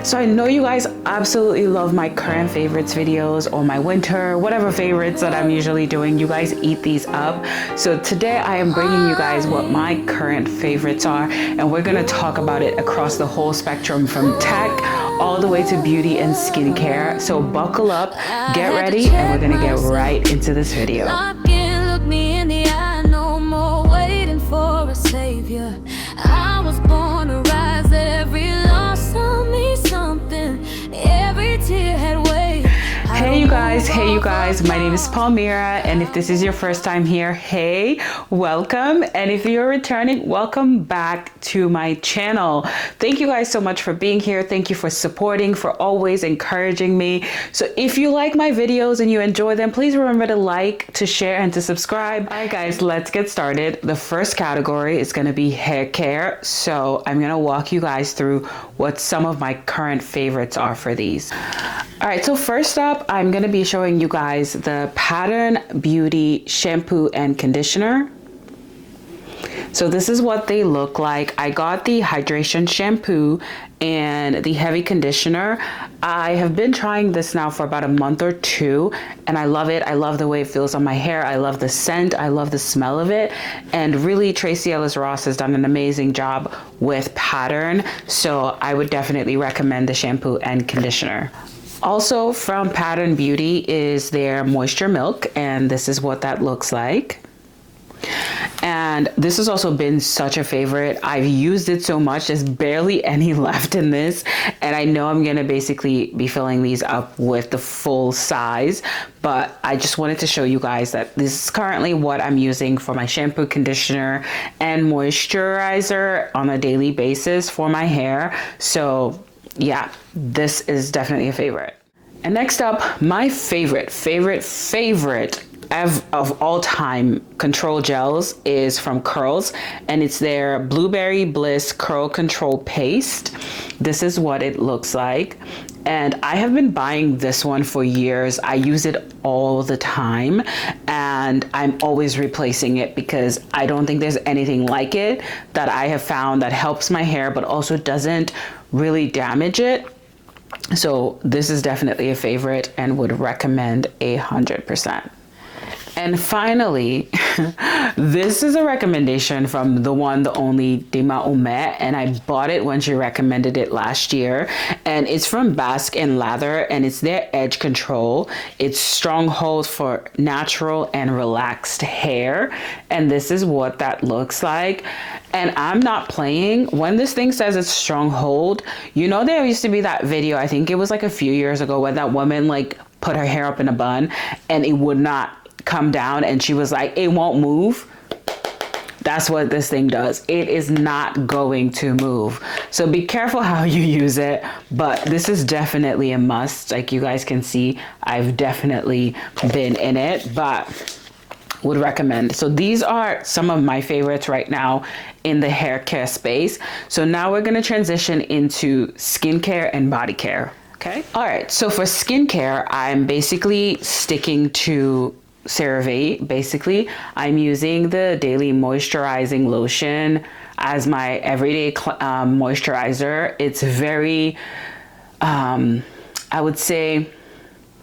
So I know you guys absolutely love my current favorites videos or my winter, whatever favorites that I'm usually doing. You guys eat these up. So today I am bringing you guys what my current favorites are, and we're gonna talk about it across the whole spectrum from tech all the way to beauty and skincare. So buckle up, get ready, and we're gonna get right into this video. Look me in the eye, no more waiting for a savior. I was born to rise, every loss taught me something, every tear had weight. Hey you guys, my name is Palmyra, and if this is your first time here, hey, welcome. And if you're returning, welcome back to my channel. Thank you guys so much for being here. Thank you for supporting, for always encouraging me. So if you like my videos and you enjoy them, please remember to like, to share, and to subscribe. All right guys, let's get started. The first category is going to be hair care. So I'm going to walk you guys through what some of my current favorites are for these. All right, so first up, I'm going to be showing you guys the Pattern Beauty shampoo and conditioner. So this is what they look like. I got the hydration shampoo and the heavy conditioner. I have been trying this now for about a month or two, and I love it. I love the way it feels on my hair. I love the scent. I love the smell of it. And really, Tracy Ellis Ross has done an amazing job with Pattern. So I would definitely recommend the shampoo and conditioner. Also from Pattern Beauty is their Moisture Milk, and this is what that looks like. And this has also been such a favorite. I've used it so much, there's barely any left in this, and I know I'm gonna basically be filling these up with the full size, but I just wanted to show you guys that this is currently what I'm using for my shampoo, conditioner, and moisturizer on a daily basis for my hair. So yeah, this is definitely a favorite. And next up, my favorite of all time control gels is from Curls, and it's their Blueberry Bliss Curl Control Paste. This is what it looks like. And I have been buying this one for years. I use it all the time, and I'm always replacing it because I don't think there's anything like it that I have found that helps my hair but also doesn't really damage it. So this is definitely a favorite and would recommend 100%. And finally, this is a recommendation from the one, the only Dima Ume, and I bought it when she recommended it last year. And it's from Basque and Lather, and it's their Edge Control. It's Stronghold for natural and relaxed hair. And this is what that looks like. And I'm not playing. When this thing says it's Stronghold, you know, there used to be that video, I think it was like a few years ago, where that woman like put her hair up in a bun and it would not come down, and she was like, it won't move. That's what this thing does. It is not going to move. So be careful how you use it, but this is definitely a must. Like you guys can see, I've definitely been in it, but would recommend. So these are some of my favorites right now in the hair care space. So now we're going to transition into skincare and body care. Okay. All right. So for skincare, I'm basically sticking to CeraVe. Basically, I'm using the daily moisturizing lotion as my everyday moisturizer. It's very, I would say,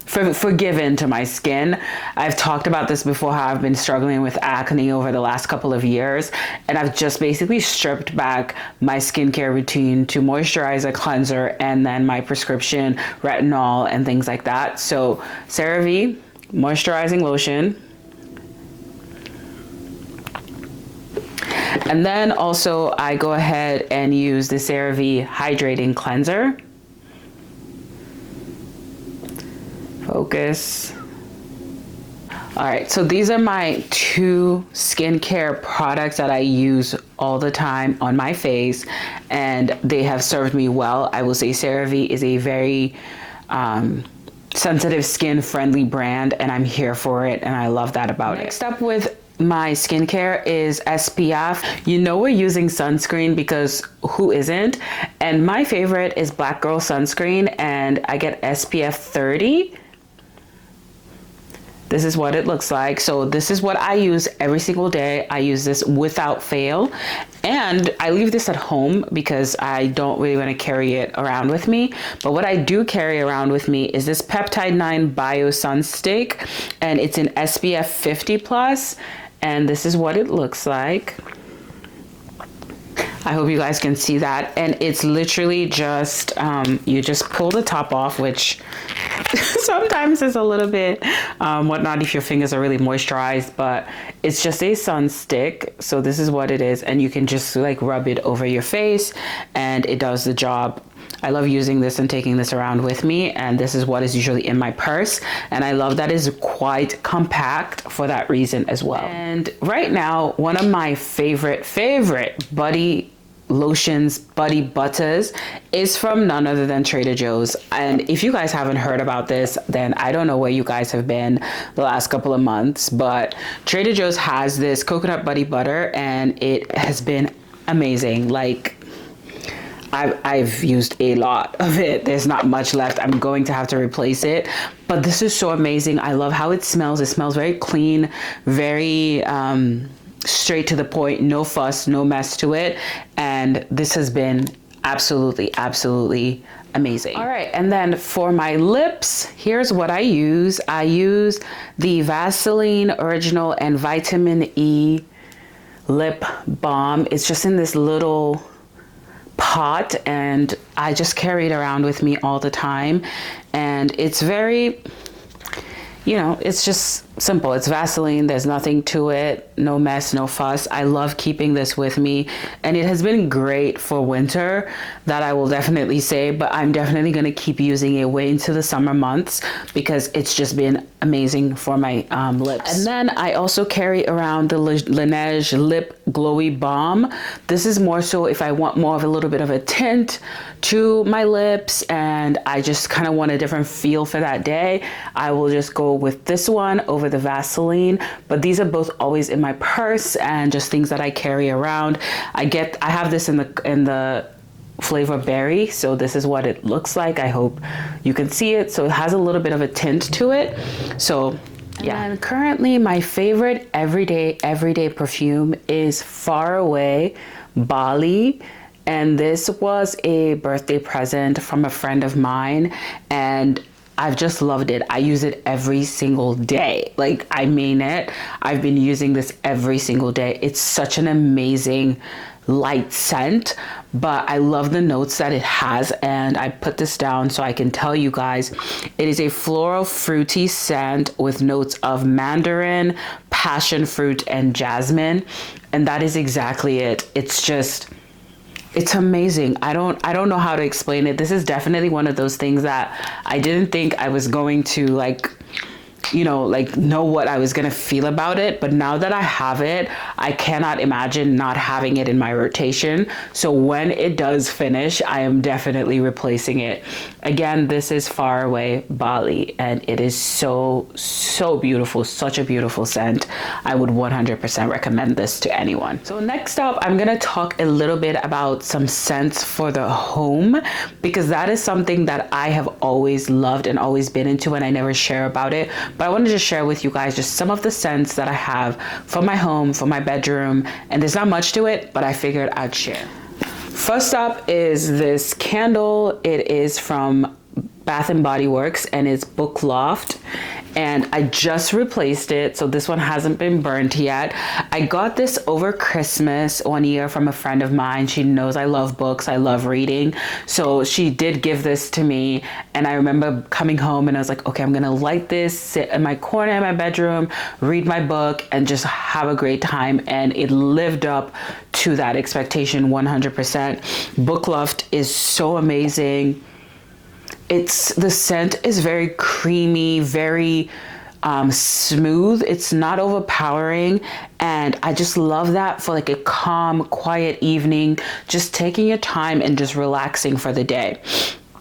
forgiving to my skin. I've talked about this before, how I've been struggling with acne over the last couple of years, and I've just basically stripped back my skincare routine to moisturizer, cleanser, and then my prescription retinol and things like that. So CeraVe moisturizing lotion, and then also I go ahead and use the CeraVe hydrating cleanser. Focus. All right, so these are my two skincare products that I use all the time on my face, and they have served me well. I will say CeraVe is a very sensitive skin friendly brand, and I'm here for it, and I love that about it. Next up with my skincare is SPF. You know, we're using sunscreen because who isn't? And my favorite is Black Girl sunscreen, and I get SPF 30. This is what it looks like. So this is what I use every single day. I use this without fail. And I leave this at home because I don't really want to carry it around with me. But what I do carry around with me is this Peptide 9 Bio Sun Stick. And it's in SPF 50 plus. And this is what it looks like. I hope you guys can see that. And it's literally just, you just pull the top off, which sometimes is a little bit whatnot if your fingers are really moisturized, but it's just a sun stick. So this is what it is. And you can just like rub it over your face and it does the job. I love using this and taking this around with me, and this is what is usually in my purse, and I love that it's quite compact for that reason as well. And right now, one of my favorite body lotions, body butters is from none other than Trader Joe's. And if you guys haven't heard about this, then I don't know where you guys have been the last couple of months, but Trader Joe's has this coconut body butter and it has been amazing. Like, I've used a lot of it. There's not much left. I'm going to have to replace it, but this is so amazing. I love how it smells. It smells very clean, very straight to the point, no fuss, no mess to it. And this has been absolutely amazing. All right, and then for my lips, here's what I use. I use the Vaseline Original and Vitamin E lip balm. It's just in this little pot and I just carry it around with me all the time, and it's very, you know, it's just simple. It's Vaseline. There's nothing to it. No mess, no fuss. I love keeping this with me, and it has been great for winter, that I will definitely say, but I'm definitely going to keep using it way into the summer months because it's just been amazing for my lips. And then I also carry around the Laneige Lip Glowy Balm. This is more so if I want more of a little bit of a tint to my lips and I just kind of want a different feel for that day, I will just go with this one over the Vaseline. But these are both always in my purse and just things that I carry around. I have this in the flavor berry, so this is what it looks like. I hope you can see it. So it has a little bit of a tint to it. So yeah. And currently my favorite everyday perfume is Far Away Bali. And this was a birthday present from a friend of mine, and I've just loved it. I use it every single day. Like, I mean it. I've been using this every single day. It's such an amazing light scent, but I love the notes that it has, and I put this down so I can tell you guys. It is a floral fruity scent with notes of mandarin, passion fruit, and jasmine, and that is exactly it. It's amazing. I don't know how to explain it. This is definitely one of those things that I didn't think I was going to know what I was gonna feel about it, but now that I have it, I cannot imagine not having it in my rotation. So when it does finish, I am definitely replacing it. Again, this is Far Away Bali, and it is so beautiful, such a beautiful scent. I would 100% recommend this to anyone. So next up, I'm gonna talk a little bit about some scents for the home, because that is something that I have always loved and always been into, and I never share about it. But I wanted to share with you guys just some of the scents that I have for my home, for my bedroom, and there's not much to it, but I figured I'd share. First up is this candle. It is from Bath and Body Works, and it's Book Loft, and I just replaced it, so this one hasn't been burnt yet. I got this over Christmas one year from a friend of mine. She knows I love books, I love reading, so she did give this to me, and I remember coming home and I was like, okay, I'm gonna light this, sit in my corner in my bedroom, read my book, and just have a great time, and it lived up to that expectation 100%. Book Loft is so amazing. The scent is very creamy, very smooth. It's not overpowering, and I just love that for like a calm, quiet evening, just taking your time and just relaxing for the day.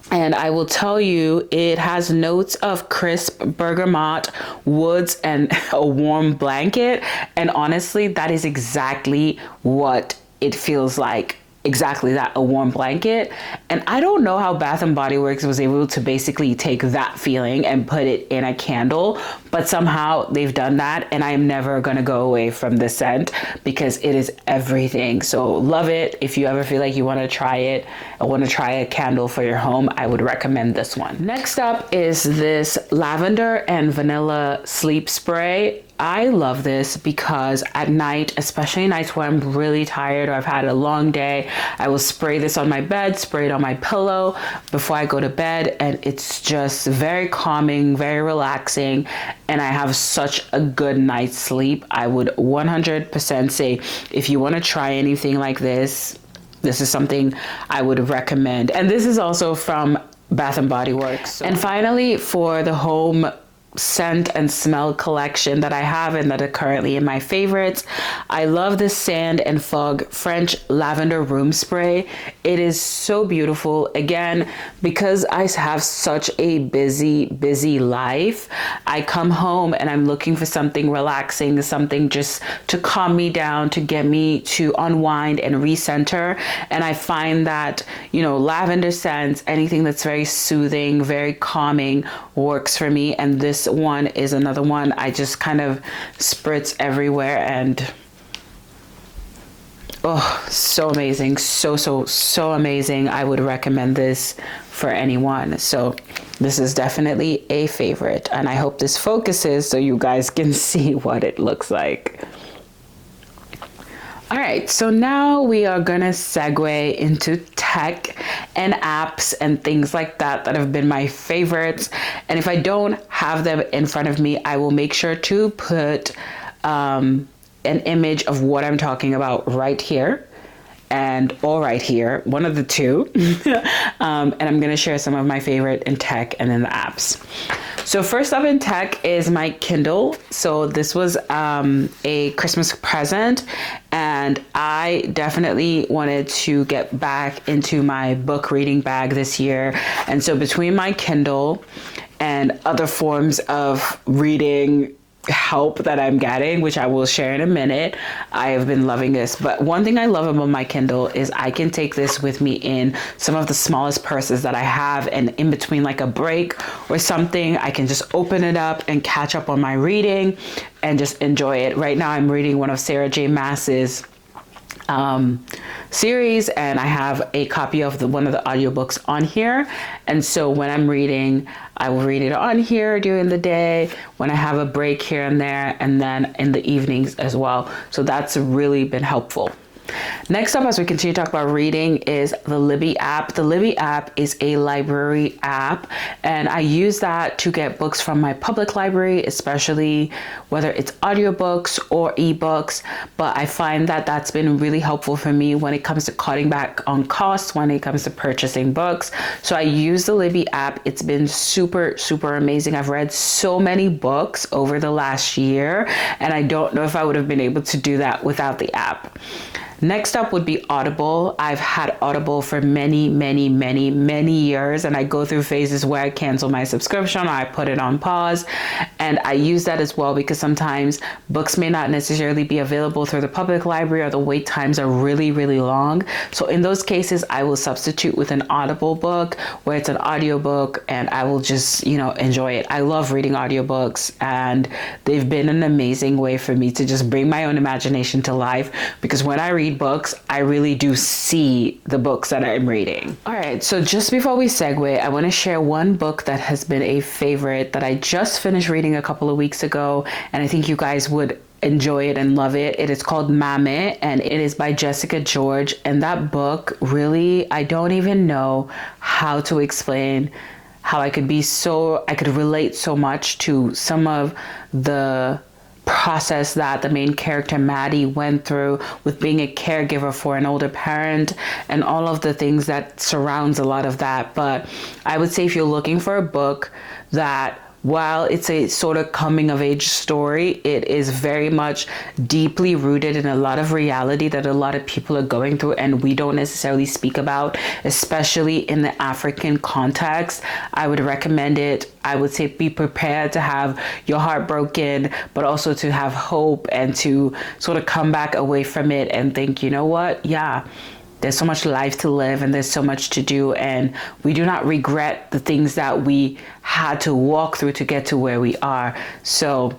And I will tell you, it has notes of crisp bergamot, woods, and a warm blanket. And honestly, that is exactly what it feels like exactly that, a warm blanket. And I don't know how Bath and Body Works was able to basically take that feeling and put it in a candle, but somehow they've done that, and I am never gonna go away from this scent because it is everything. So love it. If you ever feel like you want to try it or want to try a candle for your home, I would recommend this one. Next up is this lavender and vanilla sleep spray. I love this because at night, especially nights where I'm really tired or I've had a long day, I will spray this on my bed, spray it on my pillow before I go to bed, and it's just very calming, very relaxing, and I have such a good night's sleep. I would 100% say if you want to try anything like this, this is something I would recommend. And this is also from Bath and Body Works. And finally, for the home scent and smell collection that I have and that are currently in my favorites, I love this Sand and Fog French Lavender Room Spray. It is so beautiful. Again, because I have such a busy life, I come home and I'm looking for something relaxing, something just to calm me down, to get me to unwind and recenter. And I find that, you know, lavender scents, anything that's very soothing, very calming, works for me. And this one is another one I just kind of spritz everywhere, and oh, so amazing, so amazing. I would recommend this for anyone. So this is definitely a favorite, and I hope this focuses so you guys can see what it looks like. All right, so now we are gonna segue into tech and apps and things like that that have been my favorites. And if I don't have them in front of me, I will make sure to put an image of what I'm talking about right here or right here, one of the two. And I'm gonna share some of my favorite in tech and in the apps. So first up in tech is my Kindle. So this was a Christmas present, and I definitely wanted to get back into my book reading bag this year. And so between my Kindle and other forms of reading help that I'm getting, which I will share in a minute, I have been loving this. But one thing I love about my Kindle is I can take this with me in some of the smallest purses that I have, and in between like a break or something, I can just open it up and catch up on my reading and just enjoy it. Right now I'm reading one of Sarah J Maas's series, and I have a copy of one of the audiobooks on here. And so when I'm reading, I will read it on here during the day, when I have a break here and there, and then in the evenings as well. So that's really been helpful. Next up, as we continue to talk about reading, is the Libby app. The Libby app is a library app, and I use that to get books from my public library, especially whether it's audiobooks or ebooks. But I find that that's been really helpful for me when it comes to cutting back on costs, when it comes to purchasing books. So I use the Libby app. It's been super amazing. I've read so many books over the last year, and I don't know if I would have been able to do that without the app. Next up would be Audible. I've had Audible for many years, and I go through phases where I cancel my subscription or I put it on pause, and I use that as well because sometimes books may not necessarily be available through the public library, or the wait times are really long. So in those cases, I will substitute with an Audible book where it's an audiobook, and I will just, enjoy it. I love reading audiobooks, and they've been an amazing way for me to just bring my own imagination to life, because when I read books, I really do see the books that I'm reading. All right, so just before we segue, I want to share one book that has been a favorite that I just finished reading a couple of weeks ago, and I think you guys would enjoy it and love it. It is called Mame, and it is by Jessica George. And that book, really, I don't even know how to explain how I could relate so much to some of the process that the main character Maddie went through with being a caregiver for an older parent, and all of the things that surrounds a lot of that. But I would say if you're looking for a book that, while it's a sort of coming of age story, it is very much deeply rooted in a lot of reality that a lot of people are going through and we don't necessarily speak about, especially in the African context. I would recommend it. I would say be prepared to have your heart broken, but also to have hope and to sort of come back away from it and think, you know what? Yeah, there's so much life to live and there's so much to do, and we do not regret the things that we had to walk through to get to where we are. So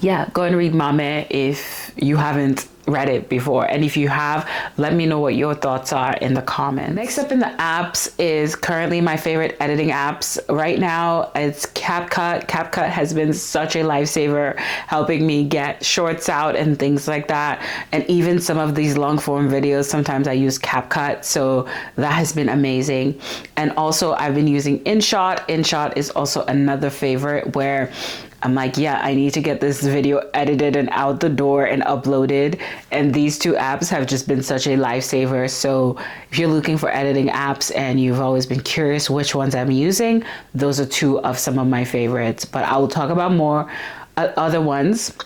yeah, go and read Mame if you haven't read it before, and if you have, let me know what your thoughts are in the comments. Next up in the apps is currently my favorite editing apps right now. It's CapCut. CapCut has been such a lifesaver, helping me get shorts out and things like that, and even some of these long form videos, sometimes I use CapCut, so that has been amazing. And also I've been using InShot. InShot is also another favorite, where I'm like, yeah, I need to get this video edited and out the door and uploaded. And these two apps have just been such a lifesaver. So if you're looking for editing apps and you've always been curious which ones I'm using, those are two of some of my favorites. But I will talk about more other ones.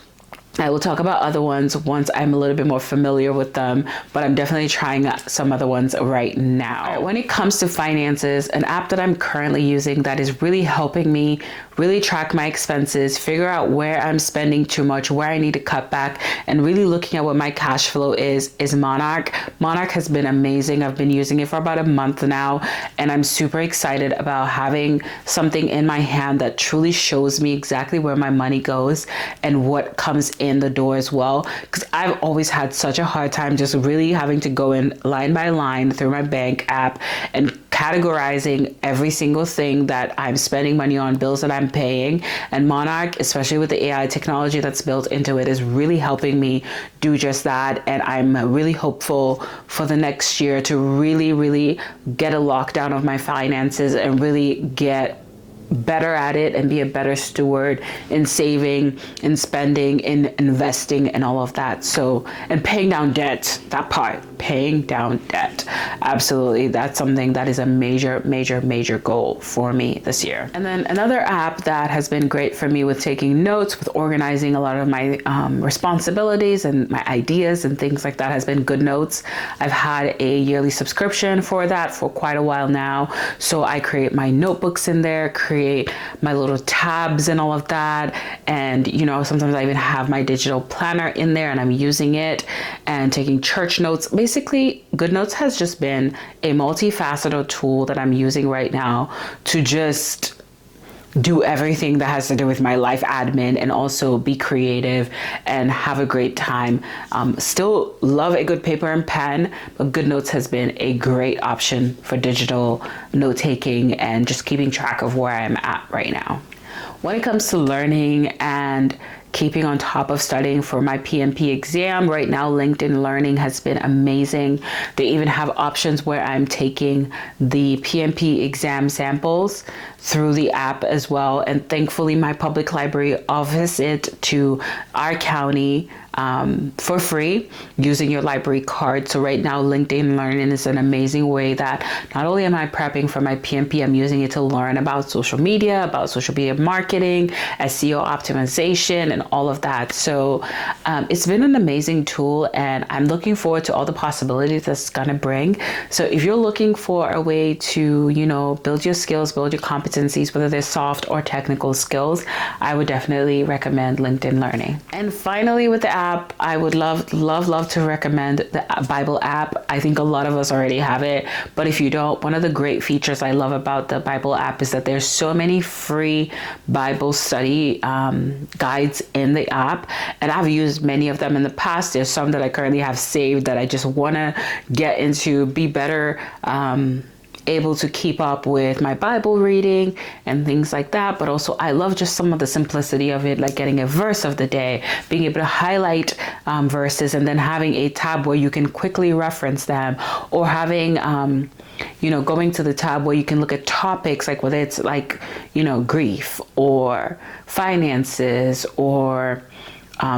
I will talk about other ones once I'm a little bit more familiar with them, but I'm definitely trying out some other ones right now. All right, when it comes to finances, an app that I'm currently using that is really helping me really track my expenses, figure out where I'm spending too much, where I need to cut back, and really looking at what my cash flow is Monarch. Monarch has been amazing. I've been using it for about a month now, and I'm super excited about having something in my hand that truly shows me exactly where my money goes and what comes in the door as well, because I've always had such a hard time just really having to go in line by line through my bank app and categorizing every single thing that I'm spending money on, bills that I'm paying. And Monarch, especially with the AI technology that's built into it, is really helping me do just that. And I'm really hopeful for the next year to really get a lockdown of my finances and really get better at it and be a better steward in saving, in spending, in investing, and all of that. So, and paying down debt, that part, paying down debt. Absolutely. That's something that is a major goal for me this year. And then another app that has been great for me with taking notes, with organizing a lot of my responsibilities and my ideas and things like that, has been GoodNotes. I've had a yearly subscription for that for quite a while now. So I create my notebooks in there, create my little tabs and all of that. And, you know, sometimes I even have my digital planner in there and I'm using it and taking church notes. Basically, GoodNotes has just been a multifaceted tool that I'm using right now to just do everything that has to do with my life admin and also be creative and have a great time. Still love a good paper and pen, but GoodNotes has been a great option for digital note taking and just keeping track of where I'm at right now. When it comes to learning and keeping on top of studying for my PMP exam, right now LinkedIn Learning has been amazing. They even have options where I'm taking the PMP exam samples through the app as well. And thankfully my public library offers it to our county for free using your library card. So right now LinkedIn Learning is an amazing way that not only am I prepping for my PMP, I'm using it to learn about social media marketing, SEO optimization, and all of that. So it's been an amazing tool, and I'm looking forward to all the possibilities that's gonna bring. So if you're looking for a way to, you know, build your skills, build your competencies, whether they're soft or technical skills, I would definitely recommend LinkedIn Learning. And finally, with the app, I would love to recommend the Bible app. I think a lot of us already have it, but if you don't, one of the great features I love about the Bible app is that there's so many free Bible study guides in the app, and I've used many of them in the past. There's some that I currently have saved that I just want to get into, be better able to keep up with my Bible reading and things like that. But also I love just some of the simplicity of it, like getting a verse of the day, being able to highlight verses, and then having a tab where you can quickly reference them, or having you know, going to the tab where you can look at topics, like whether it's like, you know, grief or finances or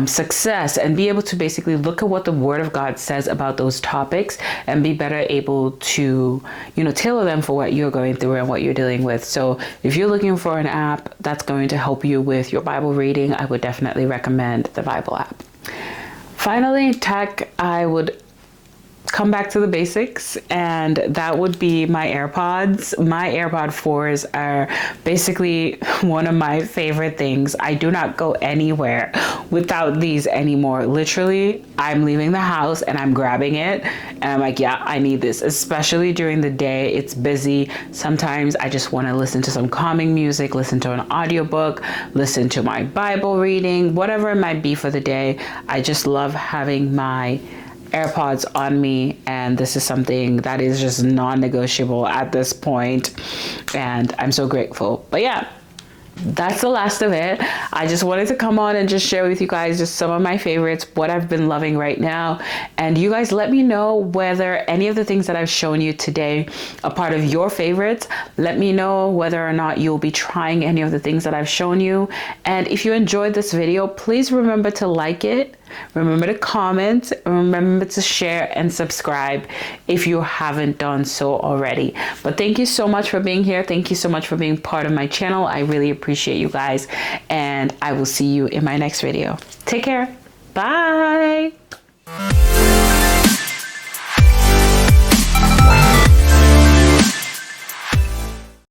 success, and be able to basically look at what the Word of God says about those topics and be better able to, you know, tailor them for what you're going through and what you're dealing with. So if you're looking for an app that's going to help you with your Bible reading, I would definitely recommend the Bible app. Finally, tech, I would come back to the basics, and that would be my AirPods. My AirPod 4s are basically one of my favorite things. I do not go anywhere without these anymore. Literally, I'm leaving the house and I'm grabbing it and I'm like, yeah, I need this, especially during the day. It's busy. Sometimes I just want to listen to some calming music, listen to an audiobook, listen to my Bible reading, whatever it might be for the day. I just love having my AirPods on me, and this is something that is just non-negotiable at this point, and I'm so grateful. But yeah, that's the last of it. I just wanted to come on and just share with you guys just some of my favorites, what I've been loving right now. And you guys let me know whether any of the things that I've shown you today are part of your favorites. Let me know whether or not you'll be trying any of the things that I've shown you. And if you enjoyed this video, please remember to like it. Remember to comment, remember to share and subscribe if you haven't done so already. But thank you so much for being here. Thank you so much for being part of my channel. I really appreciate you guys, and I will see you in my next video. Take care. Bye.